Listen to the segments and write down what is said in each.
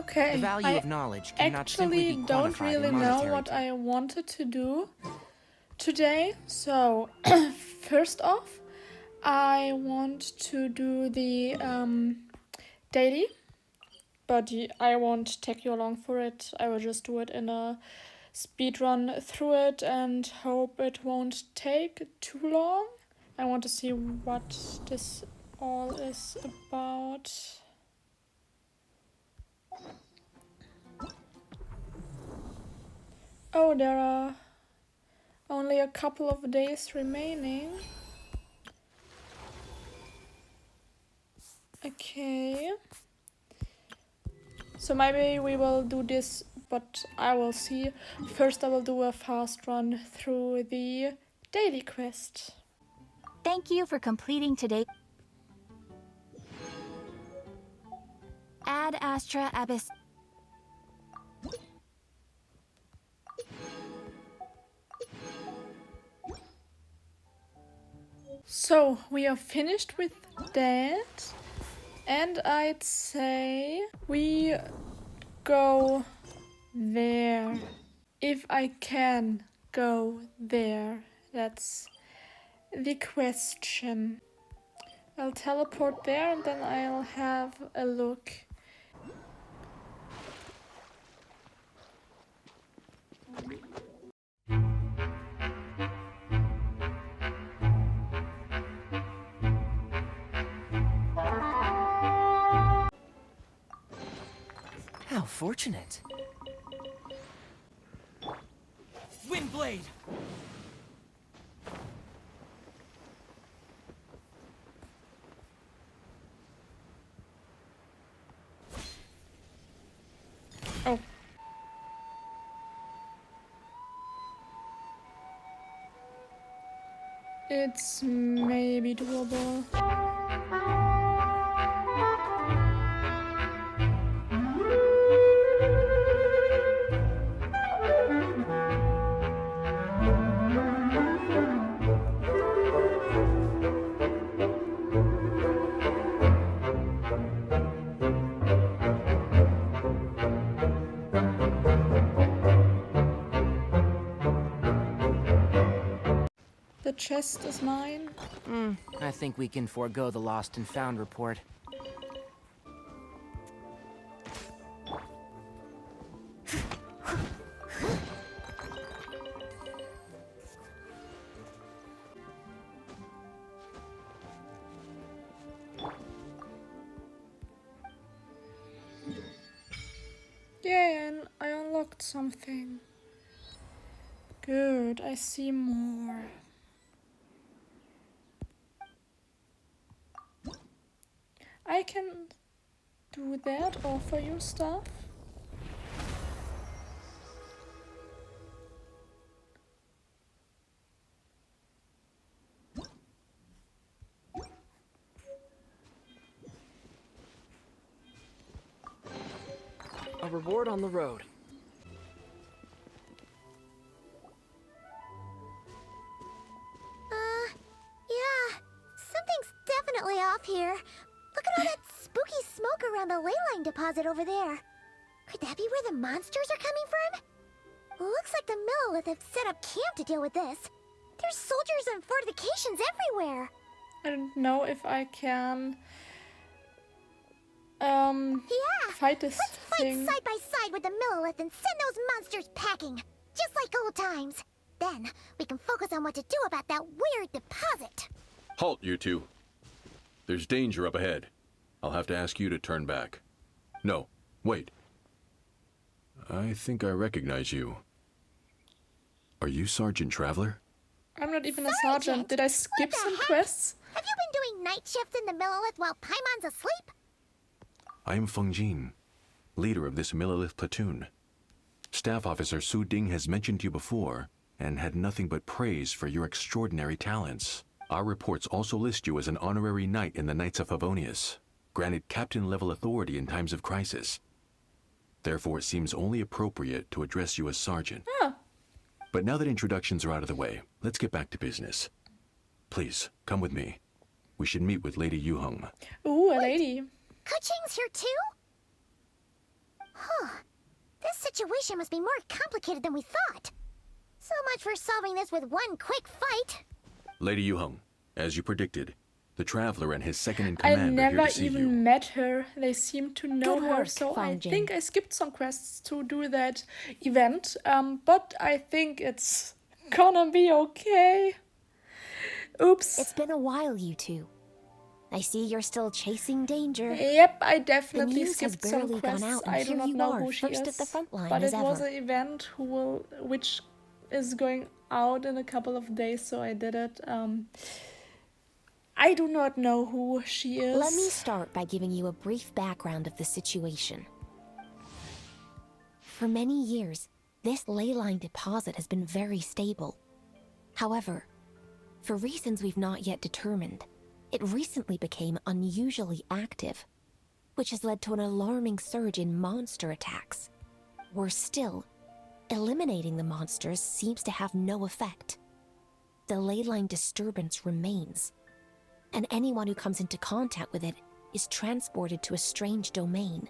Okay, The value I of knowledge cannot simply actually be don't quantified really in know monetary what I wanted to do today. So, first off, I want to do the daily, but I won't take you along for it. I will just do it in a speed run through it and hope it won't take too long. I want to see what this all is about. Oh, there are only a couple of days remaining. Okay. So maybe we will do this, but I will see. First I will do a fast run through the daily quest. Thank you for completing today. Ad Astra Abyss. So we are finished with that, and I'd say we go there. If I can go there, that's the question. I'll teleport there and then I'll have a look. How fortunate. Windblade! Oh. It's maybe doable. The chest is mine. I think we can forego the lost and found report. Yeah, and I unlocked something. Good, I see more. I can do that, offer you stuff. A reward on the road. Yeah, something's definitely off here. Look at all that spooky smoke around the ley line deposit over there. Could that be where the monsters are coming from? Looks like the Millelith have set up camp to deal with this. There's soldiers and fortifications everywhere. I don't know if I can Yeah, fight this let's fight thing. side by side with the Millelith and send those monsters packing. Just like old times. Then, we can focus on what to do about that weird deposit. Halt, you two. There's danger up ahead. I'll have to ask you to turn back. No, wait. I think I recognize you. Are you Sergeant Traveler? I'm not even a sergeant. Did I skip What the some heck? quests? Have you been doing night shifts in the Millelith while Paimon's asleep? I am Feng Jin, leader of this Millelith platoon. Staff Officer Su Ding has mentioned you before, and had nothing but praise for your extraordinary talents. Our reports also list you as an honorary knight in the Knights of Favonius, granted captain-level authority in times of crisis. Therefore, it seems only appropriate to address you as Sergeant. Oh, But now that introductions are out of the way, let's get back to business. Please, come with me. We should meet with Lady Yuheng. ooh, a lady. Kuching's here too? situation must be more complicated than we thought. So much for solving this with one quick fight. Lady Yuheng, as you predicted, the Traveler and his I second-in-command are here never to see even you. met her. They seem to know Good her, work, so I Fang Jin. think I skipped some quests to do that event. But I think it's gonna be okay. Oops. It's been a while, you two. I see you're still chasing danger. Yep, I The definitely news has skipped some barely gone quests. out, and I do here not you know are, who she first is. at the front line But as it was ever. an event which is going out in a couple of days, so I did it. I do not know who she is. Let me start by giving you a brief background of the situation. For many years, this ley line deposit has been very stable. However, for reasons we've not yet determined, it recently became unusually active, which has led to an alarming surge in monster attacks. Worse still, eliminating the monsters seems to have no effect. The ley line disturbance remains, and anyone who comes into contact with it is transported to a strange domain.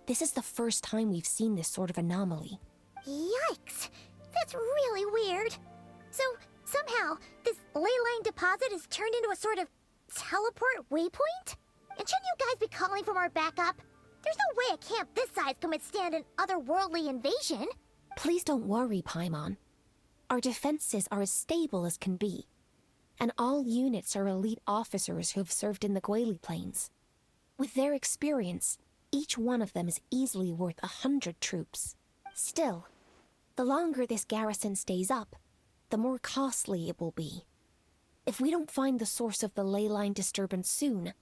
This is the first time we've seen this sort of anomaly. Yikes! That's really weird. So, somehow, this ley line deposit is turned into a sort of teleport waypoint? And shouldn't you guys be calling for more backup? There's no way a camp this size can withstand an otherworldly invasion. Please don't worry, Paimon. Our defenses are as stable as can be, and all units are elite officers who have served in the Guili Plains. With their experience, each one of them is easily worth 100 troops. Still, the longer this garrison stays up, the more costly it will be. If we don't find the source of the ley line disturbance soon,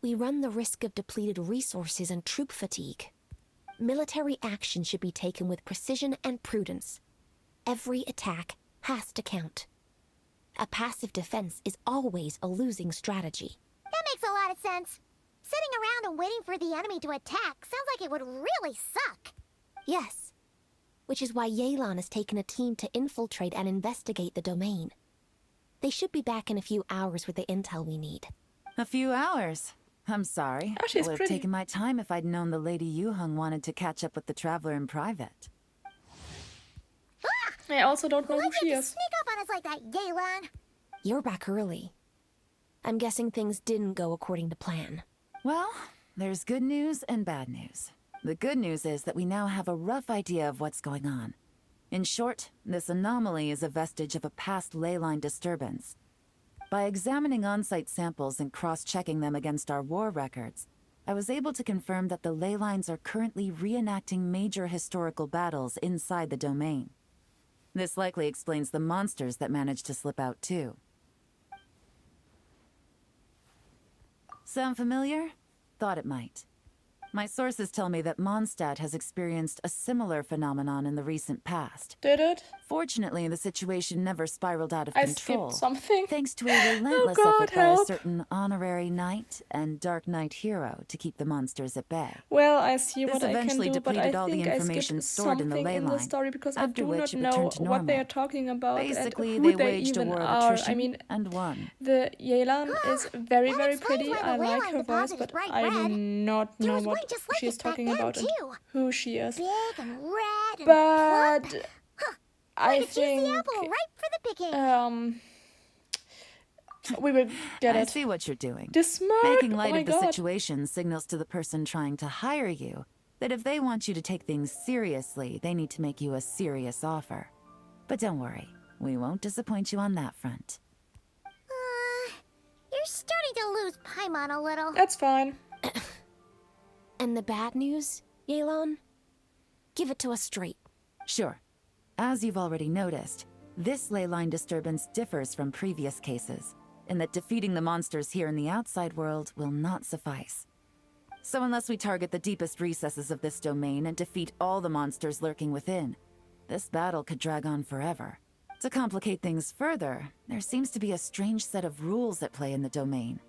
we run the risk of depleted resources and troop fatigue. Military action should be taken with precision and prudence. Every attack has to count. A passive defense is always a losing strategy. That makes a lot of sense. Sitting around and waiting for the enemy to attack sounds like it would really suck. Yes, which is why Yelan has taken a team to infiltrate and investigate the domain. They should be back in a few hours with the intel we need. A few hours. I'm sorry. Oh, she's I would have pretty. taken my time if I'd known the Lady Yuheng wanted to catch up with the Traveler in private. I also don't know Why'd who she you have to is. sneak up on us like that, Yelan? You're back early. I'm guessing things didn't go according to plan. Well, there's good news and bad news. The good news is that we now have a rough idea of what's going on. In short, this anomaly is a vestige of a past ley line disturbance. By examining on-site samples and cross-checking them against our war records, I was able to confirm that the ley lines are currently reenacting major historical battles inside the domain. This likely explains the monsters that managed to slip out too. Sound familiar? Thought it might. My sources tell me that Mondstadt has experienced a similar phenomenon in the recent past. Did it? Fortunately, the situation never spiraled out of I control. skipped something. Thanks to a relentless God, effort by a help. certain honorary knight and dark knight hero to keep the monsters at bay. Well, I see This what I can eventually do, but I depleted all the think I information skipped stored in the something ley in the line, story because I after do which not it know returned to what they normal. are talking about Basically, and who they they waged a even war of are. attrition I mean, and won. the Yelan is very, That very explains pretty. why the I ley like line her voice, deposit is but bright I do red. not There know was one what just like she's it back talking then, about and too. who she is. Big and red and But plump. I Like a juicy think apple ripe for the picking. we will get I it. see what you're doing. This smart. Making Oh light my of the God. situation signals to the person trying to hire you that if they want you to take things seriously, they need to make you a serious offer. But don't worry, we won't disappoint you on that front. You're starting to lose Paimon a little. That's fine. And the bad news, Yelan? Give it to us straight. Sure. As you've already noticed, this ley line disturbance differs from previous cases, in that defeating the monsters here in the outside world will not suffice. So unless we target the deepest recesses of this domain and defeat all the monsters lurking within, this battle could drag on forever. To complicate things further, there seems to be a strange set of rules at play in the domain.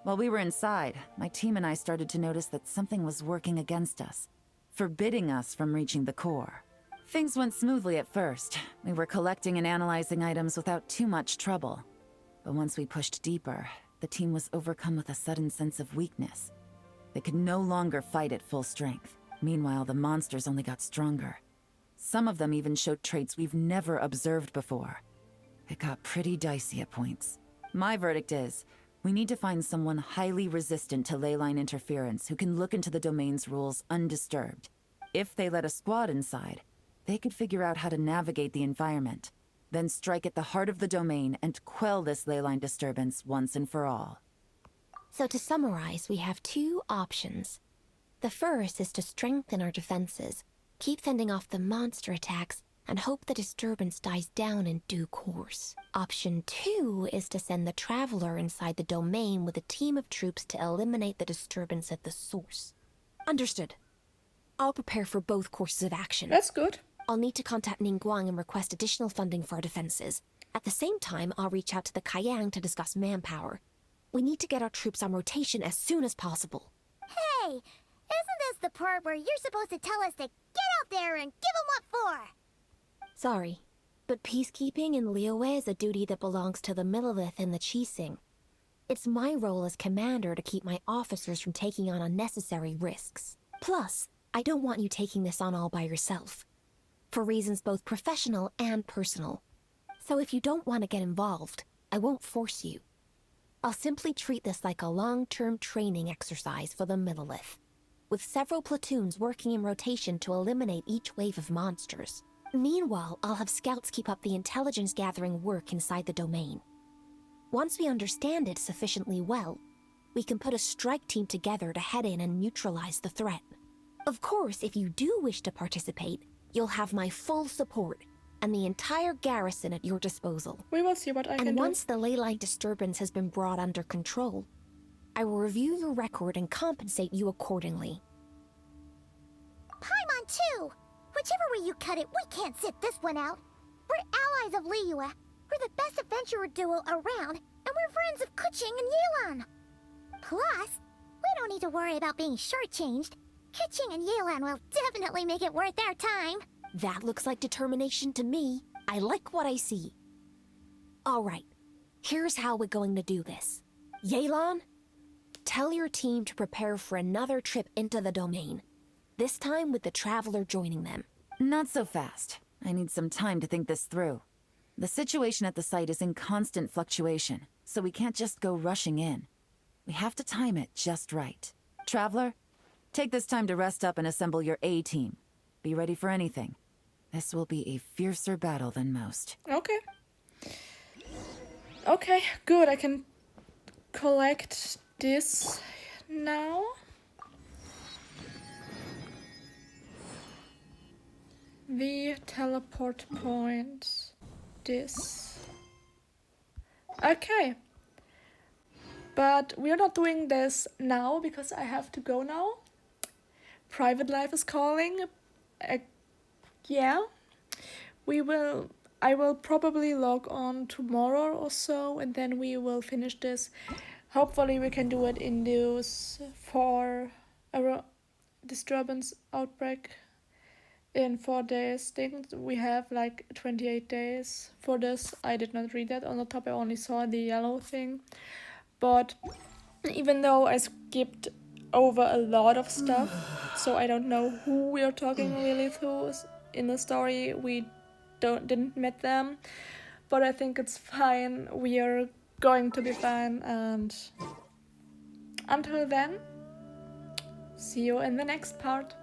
While we were inside, my team and I started to notice that something was working against us, forbidding us from reaching the core. Things went smoothly at first. We were collecting and analyzing items without too much trouble. But once we pushed deeper, the team was overcome with a sudden sense of weakness. They could no longer fight at full strength. Meanwhile, the monsters only got stronger. Some of them even showed traits we've never observed before. It got pretty dicey at points. My verdict is, we need to find someone highly resistant to leyline interference who can look into the domain's rules undisturbed. If they let a squad inside, they could figure out how to navigate the environment, then strike at the heart of the domain and quell this leyline disturbance once and for all. So to summarize, we have two options. The first is to strengthen our defenses, keep fending off the monster attacks, and hope the disturbance dies down in due course. Option 2 is to send the Traveler inside the domain with a team of troops to eliminate the disturbance at the source. Understood. I'll prepare for both courses of action. That's good. I'll need to contact Ningguang and request additional funding for our defenses. At the same time, I'll reach out to the Kayang to discuss manpower. We need to get our troops on rotation as soon as possible. Hey, isn't this the part where you're supposed to tell us to get out there and give 'em what for? Sorry, but peacekeeping in Liyue is a duty that belongs to the Millelith and the Qixing. It's my role as commander to keep my officers from taking on unnecessary risks. Plus, I don't want you taking this on all by yourself, for reasons both professional and personal. So if you don't want to get involved, I won't force you. I'll simply treat this like a long-term training exercise for the Millelith, with several platoons working in rotation to eliminate each wave of monsters. Meanwhile, I'll have scouts keep up the intelligence-gathering work inside the domain. Once we understand it sufficiently well, we can put a strike team together to head in and neutralize the threat. Of course, if you do wish to participate, you'll have my full support and the entire garrison at your disposal. We will see what I can And do. once the leyline disturbance has been brought under control, I will review your record and compensate you accordingly. Paimon too! Whichever way you cut it, we can't sit this one out. We're allies of Liyue. We're the best adventurer duo around, and we're friends of Keqing and Yelan. Plus, we don't need to worry about being shortchanged. Keqing and Yelan will definitely make it worth their time. That looks like determination to me. I like what I see. All right, here's how we're going to do this. Yelan, tell your team to prepare for another trip into the domain. This time with the Traveler joining them. Not so fast. I need some time to think this through. The situation at the site is in constant fluctuation, so we can't just go rushing in. We have to time it just right. Traveler, take this time to rest up and assemble your A-team. Be ready for anything. This will be a fiercer battle than most. Okay. Okay, good. I can collect this now. The teleport point. This. Okay. But we're not doing this now because I have to go now. Private life is calling. Yeah. I will probably log on tomorrow or so, and then we will finish this. Hopefully we can do it in those 4 disturbance outbreak in 4 days things. We have like 28 days for this. I did not read that on the top. I only saw the yellow thing. But even though I skipped over a lot of stuff, so I don't know who we are talking really to in the story. We didn't meet them, but I think it's fine. We are going to be fine, and until then, see you in the next part.